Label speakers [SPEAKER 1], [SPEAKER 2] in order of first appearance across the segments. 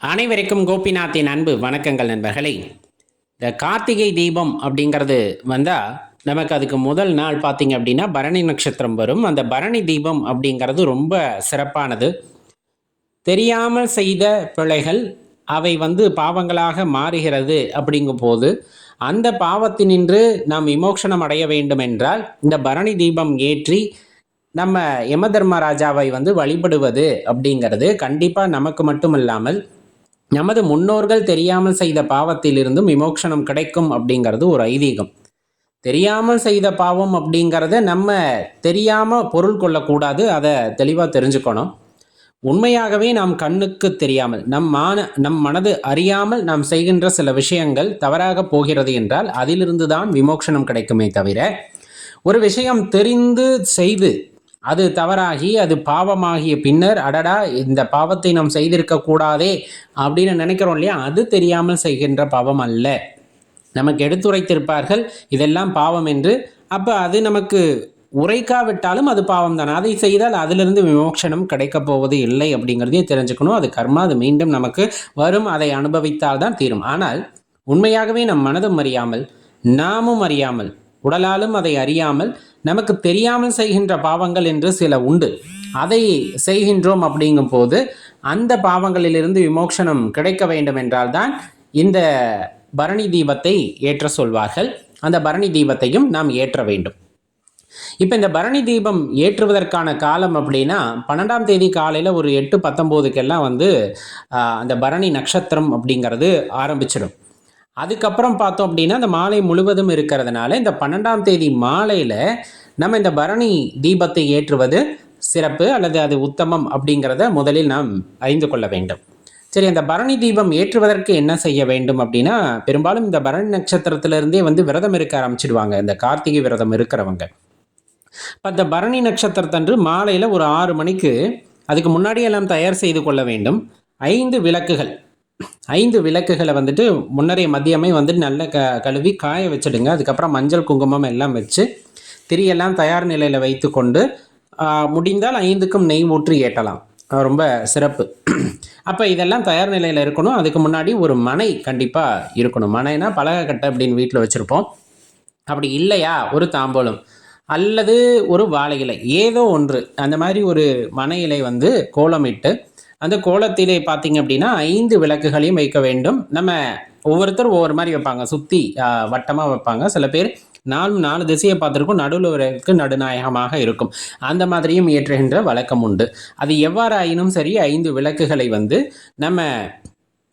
[SPEAKER 1] அனைவருக்கும் கோபிநாத்தின் அன்பு வணக்கங்கள் நண்பர்களே. இந்த கார்த்திகை தீபம் அப்படிங்கிறது வந்தால் நமக்கு அதுக்கு முதல் நாள் பார்த்திங்க அப்படின்னா பரணி நட்சத்திரம் வரும். அந்த பரணி தீபம் அப்படிங்கிறது ரொம்ப சிறப்பானது. தெரியாமல் செய்த பிழைகள் அவை பாவங்களாக மாறுகிறது. அப்படிங்கும் போது அந்த பாவத்தினின்று நாம் விமோசனம் அடைய வேண்டும் என்றால் இந்த பரணி தீபம் ஏற்றி நம்ம யம தர்மராஜாவை வழிபடுவது அப்படிங்கிறது கண்டிப்பாக நமக்கு மட்டும் இல்லாமல் நமது முன்னோர்கள் தெரியாமல் செய்த பாவத்திலிருந்தும் விமோசனம் கிடைக்கும் அப்படிங்கிறது ஒரு ஐதீகம். தெரியாமல் செய்த பாவம் அப்படிங்கிறத நம்ம தெரியாமல் பொருள் கொள்ளக்கூடாது. அதை தெளிவாக தெரிஞ்சுக்கணும். உண்மையாகவே நாம் கண்ணுக்கு தெரியாமல் நம் மனது அறியாமல் நாம் செய்கின்ற சில விஷயங்கள் தவறாக போகிறது என்றால் அதிலிருந்து தான் விமோசனம் கிடைக்குமே தவிர, ஒரு விஷயம் தெரிந்து செய்து அது தவறாகி அது பாவமாகிய பின்னர் அடடா இந்த பாவத்தை நாம் செய்திருக்க கூடாதே அப்படின்னு நினைக்கிறோம் இல்லையா, அது தெரியாமல் செய்கின்ற பாவம் அல்ல. நமக்கு எடுத்துரைத்திருப்பார்கள் இதெல்லாம் பாவம் என்று. அப்போ அது நமக்கு உரைக்காவிட்டாலும் அது பாவம் தானே. அதை செய்தால் அதிலிருந்து விமோசனம் கிடைக்கப் போவது இல்லை அப்படிங்கிறதையும் தெரிஞ்சுக்கணும். அது கர்மா, அது மீண்டும் நமக்கு வரும். அதை அனுபவித்தால் தான் தீரும். ஆனால் உண்மையாகவே நம் மனதும் அறியாமல் நாமும் அறியாமல் உடலாலும் அதை அறியாமல் நமக்கு தெரியாமல் செய்கின்ற பாவங்கள் என்று சில உண்டு. அதை செய்கின்றோம் அப்படிங்கும் போது அந்த பாவங்களிலிருந்து விமோசனம் கிடைக்க வேண்டும் என்றால் தான் இந்த பரணி தீபத்தை ஏற்ற சொல்வார்கள். அந்த பரணி தீபத்தையும் நாம் ஏற்ற வேண்டும். இப்போ இந்த பரணி தீபம் ஏற்றுவதற்கான காலம் அப்படின்னா 12ஆம் தேதி காலையில் ஒரு 8:19 அந்த பரணி நட்சத்திரம் அப்படிங்கிறது ஆரம்பிச்சிடும். அதுக்கப்புறம் பார்த்தோம் அப்படின்னா அந்த மாலை முழுவதும் இருக்கிறதுனால இந்த 12ஆம் தேதி மாலையில் நம்ம இந்த பரணி தீபத்தை ஏற்றுவது சிறப்பு அல்லது அது உத்தமம் அப்படிங்கிறத முதலில் நாம் அறிந்து கொள்ள வேண்டும். சரி, அந்த பரணி தீபம் ஏற்றுவதற்கு என்ன செய்ய வேண்டும் அப்படின்னா, பெரும்பாலும் இந்த பரணி நட்சத்திரத்திலிருந்தே விரதம் இருக்க ஆரம்பிச்சிடுவாங்க இந்த கார்த்திகை விரதம் இருக்கிறவங்க. இப்போ இந்த பரணி நட்சத்திரத்தன்று மாலையில் ஒரு 6 மணிக்கு அதுக்கு முன்னாடியெல்லாம் தயார் செய்து கொள்ள வேண்டும். 5 விளக்குகளை முன்னரே மதியமே நல்ல கழுவி காய வச்சுடுங்க. அதுக்கப்புறம் மஞ்சள் குங்குமம் எல்லாம் வச்சு திரியெல்லாம் தயார் நிலையில் வைத்து கொண்டு முடிந்தால் 5க்கும் நெய் ஊற்றி ஏற்றலாம். ரொம்ப சிறப்பு. அப்போ இதெல்லாம் தயார் நிலையில் இருக்கணும். அதுக்கு முன்னாடி ஒரு மனை கண்டிப்பாக இருக்கணும். மனைனா பலகக்கட்டை அப்படின்னு வீட்டில் வச்சுருப்போம். அப்படி இல்லையா ஒரு தாம்பூலம் அல்லது ஒரு வாழை இலை, ஏதோ ஒன்று அந்த மாதிரி ஒரு மனை இலை கோலமிட்டு அந்த கோலத்திலே பார்த்தீங்க அப்படின்னா 5 விளக்குகளையும் வைக்க வேண்டும். நம்ம ஒவ்வொருத்தரும் ஒவ்வொரு மாதிரி வைப்பாங்க. சுற்றி வட்டமாக வைப்பாங்க. சில பேர் 4 திசையை பார்த்துருக்கும், நடுவில் நடுநாயகமாக இருக்கும். அந்த மாதிரியும் ஏற்றுகின்ற வழக்கம் உண்டு. அது எவ்வாறு ஆயினும் சரி 5 விளக்குகளை நம்ம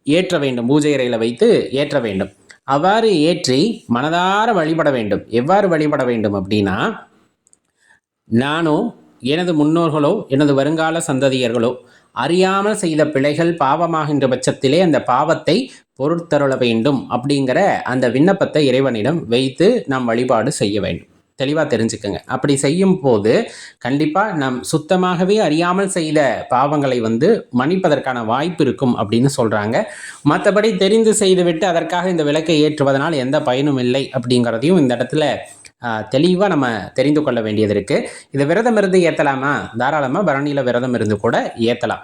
[SPEAKER 1] ஏற்ற வேண்டும். பூஜை அறையில் வைத்து ஏற்ற வேண்டும். அவ்வாறு ஏற்றி மனதார வழிபட வேண்டும். எவ்வாறு வழிபட வேண்டும் அப்படின்னா, நானோ எனது முன்னோர்களோ எனது வருங்கால சந்ததியர்களோ அறியாமல் செய்த பிழைகள் பாவமாகின்ற பட்சத்திலே அந்த பாவத்தை பொறுத்தருள வேண்டும் அப்படிங்கிற அந்த விண்ணப்பத்தை இறைவனிடம் வைத்து நாம் வழிபாடு செய்ய வேண்டும். தெளிவாக தெரிஞ்சுக்கோங்க. அப்படி செய்யும் போது கண்டிப்பாக நாம் சுத்தமாகவே அறியாமல் செய்த பாவங்களை மன்னிப்பதற்கான வாய்ப்பு இருக்கும் அப்படின்னு சொல்கிறாங்க. மற்றபடி தெரிந்து செய்துவிட்டு அதற்காக இந்த விளக்கை ஏற்றுவதனால் எந்த பயனும் இல்லை அப்படிங்கிறதையும் இந்த இடத்துல தெளிவாக நம்ம தெரிந்து கொள்ள வேண்டியது இருக்குது. இது விரதம் இருந்து ஏற்றலாமா? தாராளமாக பரணியில் விரதம் இருந்து கூட ஏற்றலாம்.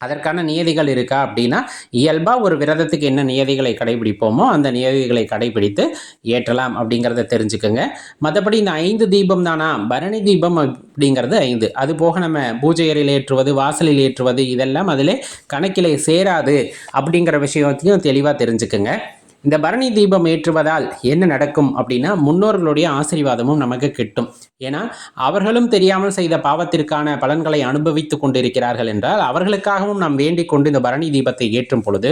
[SPEAKER 1] அதற்கான நியதிகள் இருக்கா அப்படின்னா, இயல்பாக ஒரு விரதத்துக்கு என்ன நியதிகளை கடைபிடிப்போமோ அந்த நியதிகளை கடைபிடித்து ஏற்றலாம் அப்படிங்கிறத தெரிஞ்சுக்கோங்க. மற்றபடி இந்த 5 தீபம் தானா, பரணி தீபம் அப்படிங்கிறது 5. அது போக நம்ம பூஜை அறையில் ஏற்றுவது, வாசலில் ஏற்றுவது இதெல்லாம் அதில் கணக்கிலே சேராது அப்படிங்கிற விஷயத்தையும் தெளிவாக தெரிஞ்சுக்கோங்க. இந்த பரணி தீபம் ஏற்றுவதால் என்ன நடக்கும் அப்படின்னா, முன்னோர்களுடைய ஆசீர்வாதமும் நமக்கு கிட்டும். ஏன்னா அவர்களும் தெரியாமல் செய்த பாவத்திற்கான பலன்களை அனுபவித்து கொண்டிருக்கிறார்கள் என்றால் அவர்களுக்காகவும் நாம் வேண்டிக் கொண்டு இந்த பரணி தீபத்தை ஏற்றும் பொழுது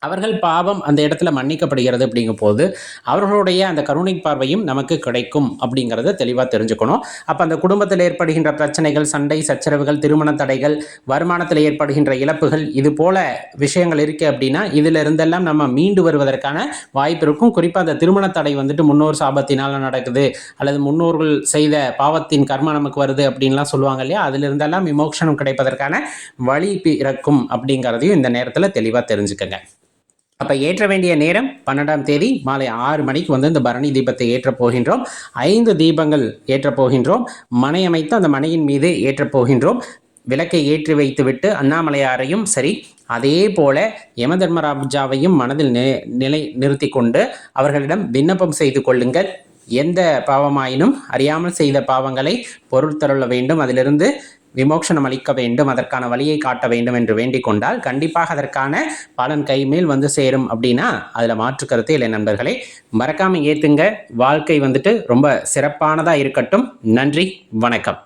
[SPEAKER 1] அவர்கள் பாவம் அந்த இடத்துல மன்னிக்கப்படுகிறது. அப்படிங்கும் போது அவர்களுடைய அந்த கருணை பார்வையும் நமக்கு கிடைக்கும் அப்படிங்கிறத தெளிவாக தெரிஞ்சுக்கணும். அப்போ அந்த குடும்பத்தில் ஏற்படுகின்ற பிரச்சனைகள், சண்டை சச்சரவுகள், திருமண தடைகள், வருமானத்தில் ஏற்படுகின்ற இழப்புகள், இது போல விஷயங்கள் இருக்குது அப்படின்னா இதில் இருந்தெல்லாம் நம்ம மீண்டு வருவதற்கான வாய்ப்பு இருக்கும். குறிப்பாக அந்த திருமண தடை முன்னோர் சாபத்தினால் நடக்குது அல்லது முன்னோர்கள் செய்த பாவத்தின் கர்மா நமக்கு வருது அப்படின்லாம் சொல்லுவாங்க இல்லையா, அதிலிருந்தெல்லாம் விமோசனம் கிடைப்பதற்கான வழி பிறக்கும் அப்படிங்கிறதையும் இந்த நேரத்தில் தெளிவாக தெரிஞ்சுக்கங்க. அப்போ ஏற்ற வேண்டிய நேரம் 12ஆம் தேதி மாலை 6 மணிக்கு இந்த பரணி தீபத்தை ஏற்றப் போகின்றோம். 5 தீபங்கள் ஏற்றப் போகின்றோம். மனை அமைத்து அந்த மனையின் மீது ஏற்றப் போகின்றோம். விளக்கை ஏற்றி வைத்துவிட்டு அண்ணாமலையாரையும் சரி அதே போல யமதர்மராஜாவையும் மனதில் நிறுத்தி கொண்டு அவர்களிடம் விண்ணப்பம் செய்து கொள்ளுங்கள். எந்த பாவமாயினும் அறியாமல் செய்த பாவங்களை பொறுத்தருள வேண்டும், அதிலிருந்து விமோசனம் அளிக்க வேண்டும், அதற்கான வழியை காட்ட வேண்டும் என்று வேண்டிக் கொண்டால் கண்டிப்பாக அதற்கான பலன் கைமேல் வந்து சேரும். அப்படின்னா அதில் மாற்று கருத்து இல்லை நண்பர்களே. மறக்காமல் ஏற்றுங்க. வாழ்க்கை வந்துட்டு ரொம்ப சிறப்பானதாக இருக்கட்டும். நன்றி, வணக்கம்.